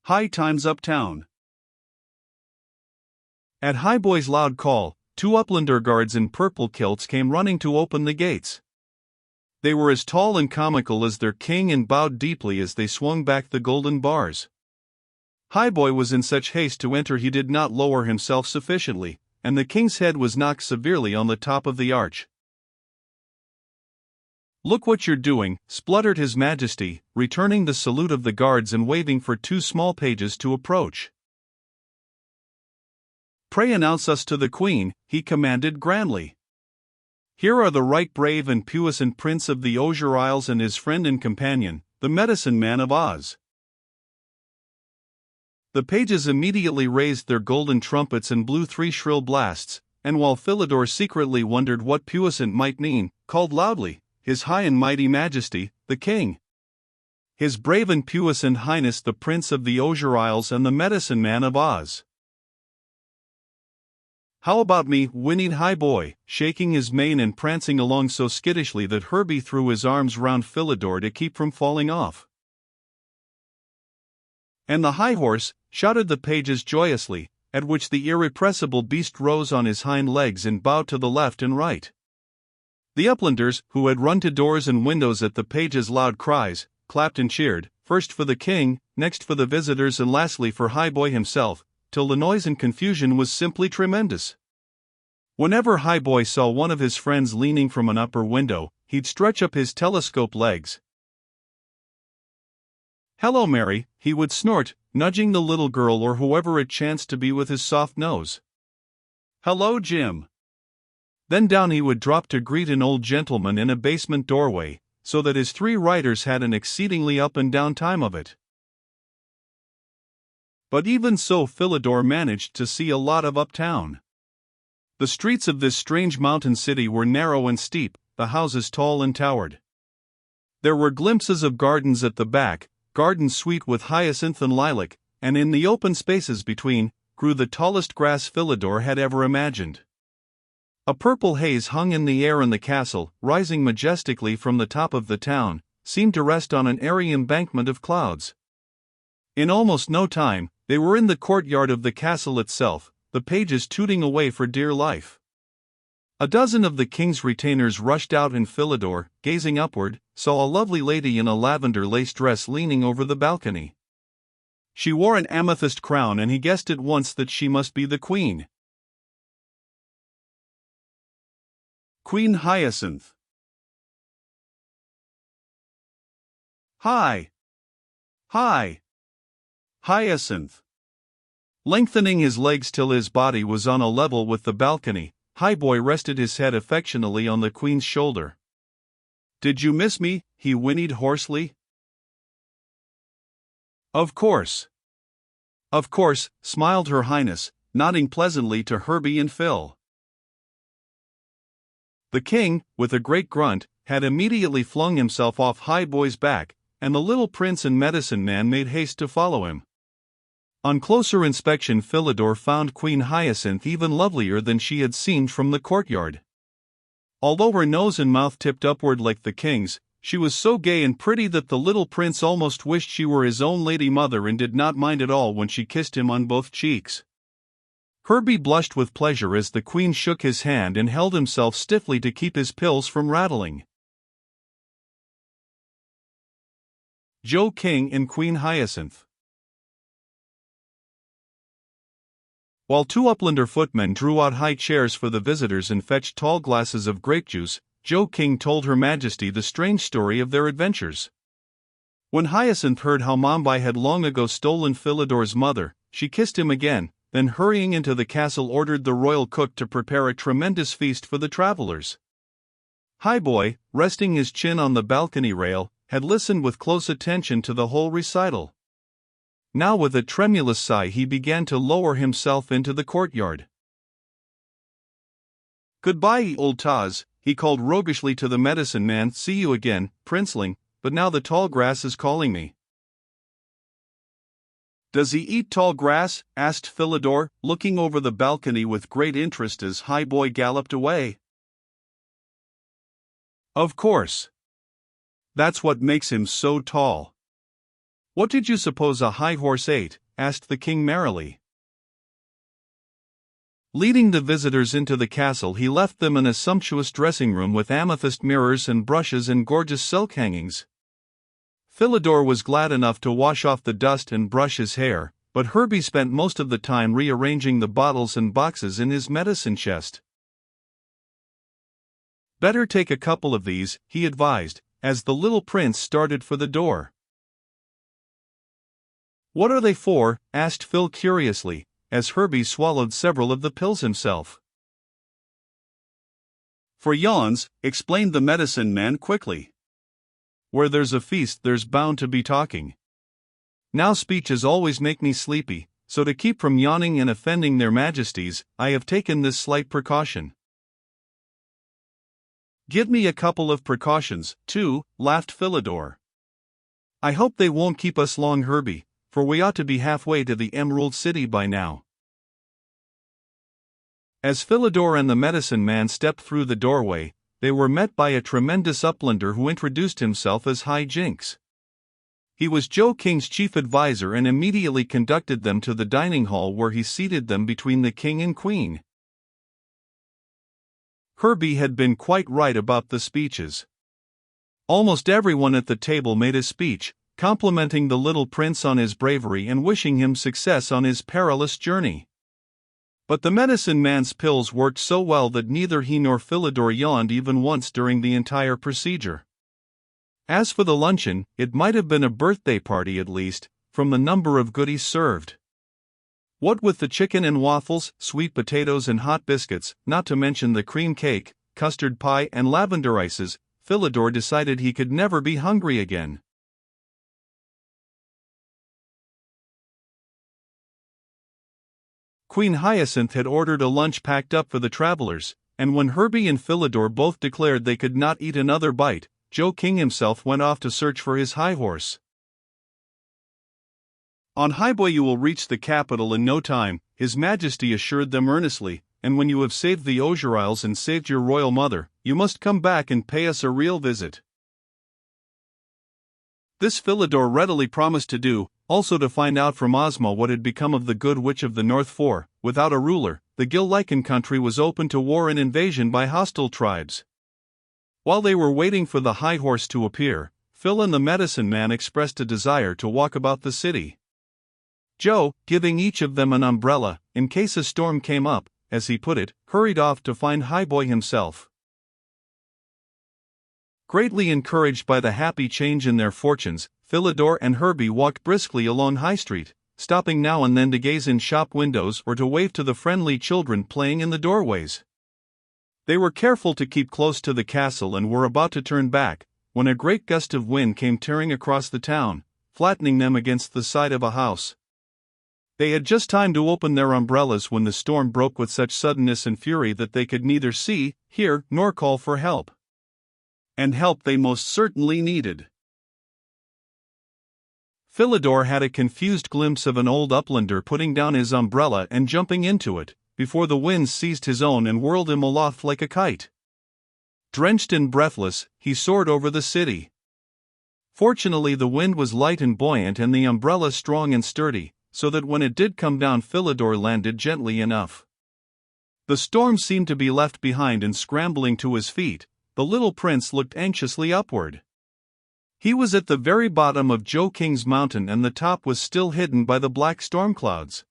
High times uptown. At Highboy's loud call, 2 Uplander guards in purple kilts came running to open the gates. They were as tall and comical as their king and bowed deeply as they swung back the golden bars. Highboy was in such haste to enter he did not lower himself sufficiently, and the king's head was knocked severely on the top of the arch. "Look what you're doing," spluttered His Majesty, returning the salute of the guards and waving for 2 small pages to approach. "Pray announce us to the Queen," he commanded grandly. "Here are the right brave and puissant Prince of the Osier Isles and his friend and companion, the Medicine Man of Oz." The pages immediately raised their golden trumpets and blew 3 shrill blasts, and while Philidor secretly wondered what puissant might mean, called loudly, "His High and Mighty Majesty, the King! His brave and puissant Highness the Prince of the Osier Isles and the Medicine Man of Oz!" "How about me?" whinnied Highboy, shaking his mane and prancing along so skittishly that Herbie threw his arms round Philidor to keep from falling off. "And the high horse," shouted the pages joyously, at which the irrepressible beast rose on his hind legs and bowed to the left and right. The Uplanders, who had run to doors and windows at the pages' loud cries, clapped and cheered, first for the king, next for the visitors and lastly for Highboy himself, till the noise and confusion was simply tremendous. Whenever Highboy saw one of his friends leaning from an upper window, he'd stretch up his telescope legs. "Hello, Mary," he would snort, nudging the little girl or whoever it chanced to be with his soft nose. "Hello, Jim." Then down he would drop to greet an old gentleman in a basement doorway, so that his 3 riders had an exceedingly up and down time of it. But even so Philidor managed to see a lot of uptown. The streets of this strange mountain city were narrow and steep, the houses tall and towered. There were glimpses of gardens at the back, gardens sweet with hyacinth and lilac, and in the open spaces between, grew the tallest grass Philidor had ever imagined. A purple haze hung in the air, and the castle, rising majestically from the top of the town, seemed to rest on an airy embankment of clouds. In almost no time, they were in the courtyard of the castle itself, the pages tooting away for dear life. A dozen of the king's retainers rushed out, and Philidor, gazing upward, saw a lovely lady in a lavender lace dress leaning over the balcony. She wore an amethyst crown, and he guessed at once that she must be the Queen. Queen Hyacinth. "Hi! Hi! Hyacinth!" Lengthening his legs till his body was on a level with the balcony, Highboy rested his head affectionately on the Queen's shoulder. "Did you miss me?" he whinnied hoarsely. Of course," smiled Her Highness, nodding pleasantly to Herbie and Phil. The king, with a great grunt, had immediately flung himself off Highboy's back, and the little prince and medicine man made haste to follow him. On closer inspection Philidor found Queen Hyacinth even lovelier than she had seemed from the courtyard. Although her nose and mouth tipped upward like the king's, she was so gay and pretty that the little prince almost wished she were his own lady mother and did not mind at all when she kissed him on both cheeks. Herbie blushed with pleasure as the Queen shook his hand and held himself stiffly to keep his pills from rattling. Joe King and Queen Hyacinth. While 2 Uplander footmen drew out high chairs for the visitors and fetched tall glasses of grape juice, Joe King told Her Majesty the strange story of their adventures. When Hyacinth heard how Mombi had long ago stolen Philidor's mother, she kissed him again, then hurrying into the castle ordered the royal cook to prepare a tremendous feast for the travelers. Highboy, resting his chin on the balcony rail, had listened with close attention to the whole recital. Now with a tremulous sigh he began to lower himself into the courtyard. "Goodbye, old Taz," he called roguishly to the medicine man. "See you again, princeling, but now the tall grass is calling me." "Does he eat tall grass?" asked Philidor, looking over the balcony with great interest as Highboy galloped away. "Of course. That's what makes him so tall. "What did you suppose a high horse ate?" asked the king merrily. Leading the visitors into the castle, he left them in a sumptuous dressing room with amethyst mirrors and brushes and gorgeous silk hangings. Philidor was glad enough to wash off the dust and brush his hair, but Herbie spent most of the time rearranging the bottles and boxes in his medicine chest. "Better take a couple of these," he advised, as the little prince started for the door. "What are they for?" asked Phil curiously, as Herbie swallowed several of the pills himself. "For yawns," explained the medicine man quickly. "Where there's a feast there's bound to be talking. Now speeches always make me sleepy, so to keep from yawning and offending their majesties, I have taken this slight precaution." "Give me a couple of precautions, too," laughed Philidor. "I hope they won't keep us long, Herbie, for we ought to be halfway to the Emerald City by now." As Philidor and the medicine man stepped through the doorway, they were met by a tremendous uplander who introduced himself as High Jinks. He was Joe King's chief advisor and immediately conducted them to the dining hall, where he seated them between the king and queen. Herbie had been quite right about the speeches. Almost everyone at the table made a speech, complimenting the little prince on his bravery and wishing him success on his perilous journey. But the medicine man's pills worked so well that neither he nor Philidor yawned even once during the entire procedure. As for the luncheon, it might have been a birthday party at least, from the number of goodies served. What with the chicken and waffles, sweet potatoes and hot biscuits, not to mention the cream cake, custard pie and lavender ices, Philidor decided he could never be hungry again. Queen Hyacinth had ordered a lunch packed up for the travelers, and when Herbie and Philidor both declared they could not eat another bite, Joe King himself went off to search for his high horse. "On Highboy you will reach the capital in no time," His Majesty assured them earnestly, "and when you have saved the Osier Isles and saved your royal mother, you must come back and pay us a real visit." This Philidor readily promised to do, also to find out from Ozma what had become of the Good Witch of the North, for, without a ruler, the Gilliken country was open to war and invasion by hostile tribes. While they were waiting for the high horse to appear, Phil and the medicine man expressed a desire to walk about the city. Joe, giving each of them an umbrella, in case a storm came up, as he put it, hurried off to find Highboy himself. Greatly encouraged by the happy change in their fortunes, Philidor and Herbie walked briskly along High Street, stopping now and then to gaze in shop windows or to wave to the friendly children playing in the doorways. They were careful to keep close to the castle and were about to turn back, when a great gust of wind came tearing across the town, flattening them against the side of a house. They had just time to open their umbrellas when the storm broke with such suddenness and fury that they could neither see, hear, nor call for help. And help they most certainly needed. Philidor had a confused glimpse of an old uplander putting down his umbrella and jumping into it, before the wind seized his own and whirled him aloft like a kite. Drenched and breathless, he soared over the city. Fortunately the wind was light and buoyant and the umbrella strong and sturdy, so that when it did come down Philidor landed gently enough. The storm seemed to be left behind, and scrambling to his feet, the little prince looked anxiously upward. He was at the very bottom of Joe King's mountain and the top was still hidden by the black storm clouds.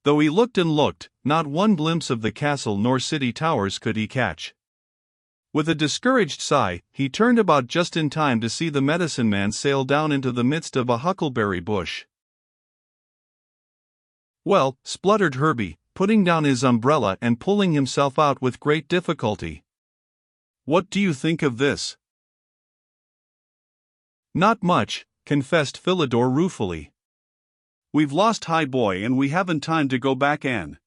Though he looked and looked, not one glimpse of the castle nor city towers could he catch. With a discouraged sigh, he turned about just in time to see the medicine man sail down into the midst of a huckleberry bush. "Well," spluttered Herbie, putting down his umbrella and pulling himself out with great difficulty. "What do you think of this?" "Not much," confessed Philidor ruefully. "We've lost Highboy and we haven't time to go back and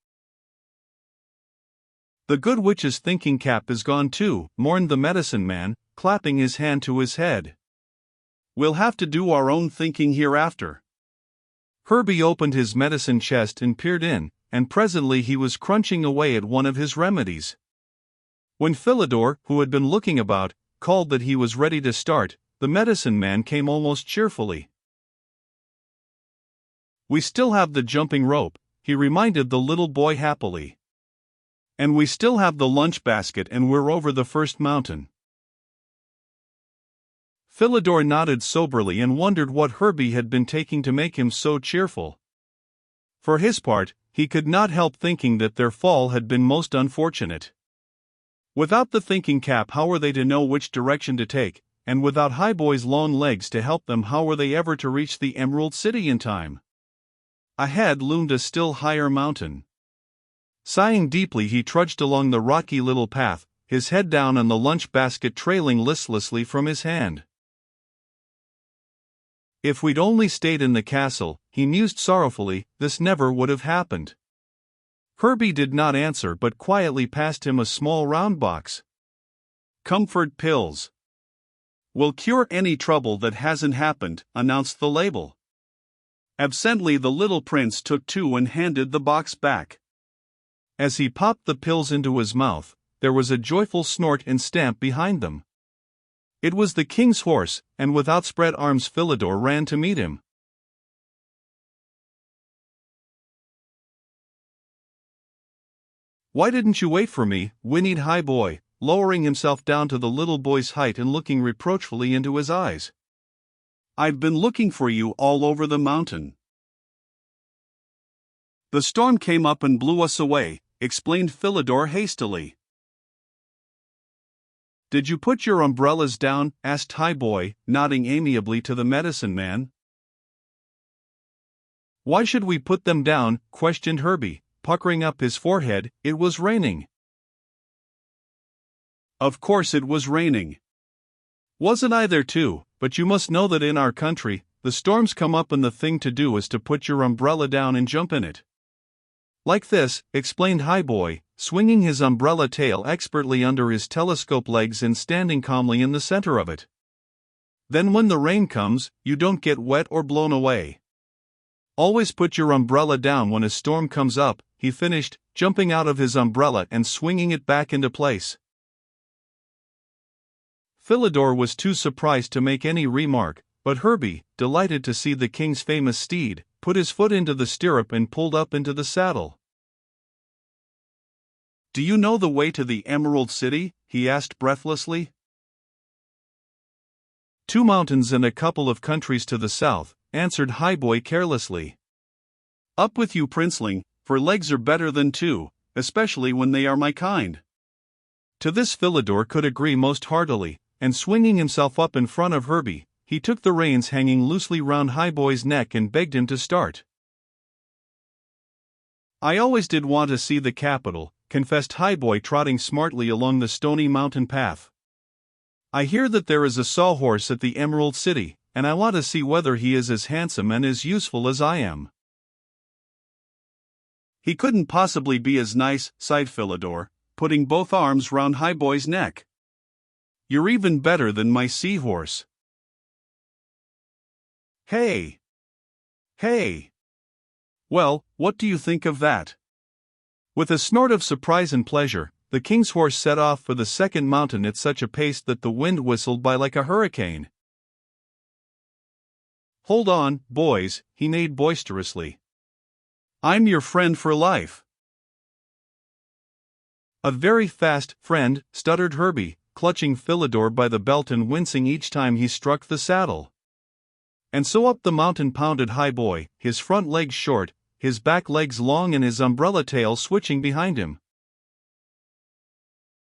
the Good Witch's thinking cap is gone too," mourned the medicine man, clapping his hand to his head. "We'll have to do our own thinking hereafter." Herbie opened his medicine chest and peered in, and presently he was crunching away at one of his remedies. When Philidor, who had been looking about, called that he was ready to start, the medicine man came almost cheerfully. We still have the jumping rope, he reminded the little boy happily. And we still have the lunch basket, and we're over the first mountain. Philidor nodded soberly and wondered what Herbie had been taking to make him so cheerful. For his part, he could not help thinking that their fall had been most unfortunate. Without the thinking cap, how were they to know which direction to take, and without Highboy's long legs to help them, how were they ever to reach the Emerald City in time? Ahead loomed a still higher mountain. Sighing deeply, he trudged along the rocky little path, his head down and the lunch basket trailing listlessly from his hand. If we'd only stayed in the castle, he mused sorrowfully, this never would have happened. Herbie did not answer but quietly passed him a small round box. Comfort pills. Will cure any trouble that hasn't happened, announced the label. Absently the little prince took two and handed the box back. As he popped the pills into his mouth, there was a joyful snort and stamp behind them. It was the king's horse, and with outspread arms Philidor ran to meet him. Why didn't you wait for me? Whinnied Highboy, lowering himself down to the little boy's height and looking reproachfully into his eyes. I've been looking for you all over the mountain. The storm came up and blew us away, explained Philidor hastily. Did you put your umbrellas down? Asked Highboy, nodding amiably to the medicine man. Why should we put them down? Questioned Herbie, puckering up his forehead. It was raining. Of course it was raining. Wasn't I there too? But you must know that in our country, the storms come up and the thing to do is to put your umbrella down and jump in it. Like this, explained Highboy, swinging his umbrella tail expertly under his telescope legs and standing calmly in the center of it. Then when the rain comes, you don't get wet or blown away. Always put your umbrella down when a storm comes up, he finished, jumping out of his umbrella and swinging it back into place. Philidor was too surprised to make any remark, but Herbie, delighted to see the king's famous steed, put his foot into the stirrup and pulled up into the saddle. Do you know the way to the Emerald City? He asked breathlessly. 2 mountains and a couple of countries to the south, answered Highboy carelessly. Up with you, princeling, for legs are better than 2, especially when they are my kind. To this Philidor could agree most heartily, and swinging himself up in front of Herbie, he took the reins hanging loosely round Highboy's neck and begged him to start. I always did want to see the capital, confessed Highboy, trotting smartly along the stony mountain path. I hear that there is a sawhorse at the Emerald City, and I want to see whether he is as handsome and as useful as I am. He couldn't possibly be as nice, sighed Philidor, putting both arms round Highboy's neck. You're even better than my seahorse. Hey! Hey! Well, what do you think of that? With a snort of surprise and pleasure, the king's horse set off for the second mountain at such a pace that the wind whistled by like a hurricane. Hold on, boys, he neighed boisterously. I'm your friend for life. A very fast friend, stuttered Herbie, clutching Philidor by the belt and wincing each time he struck the saddle. And so up the mountain pounded Highboy, his front legs short, his back legs long and his umbrella tail switching behind him.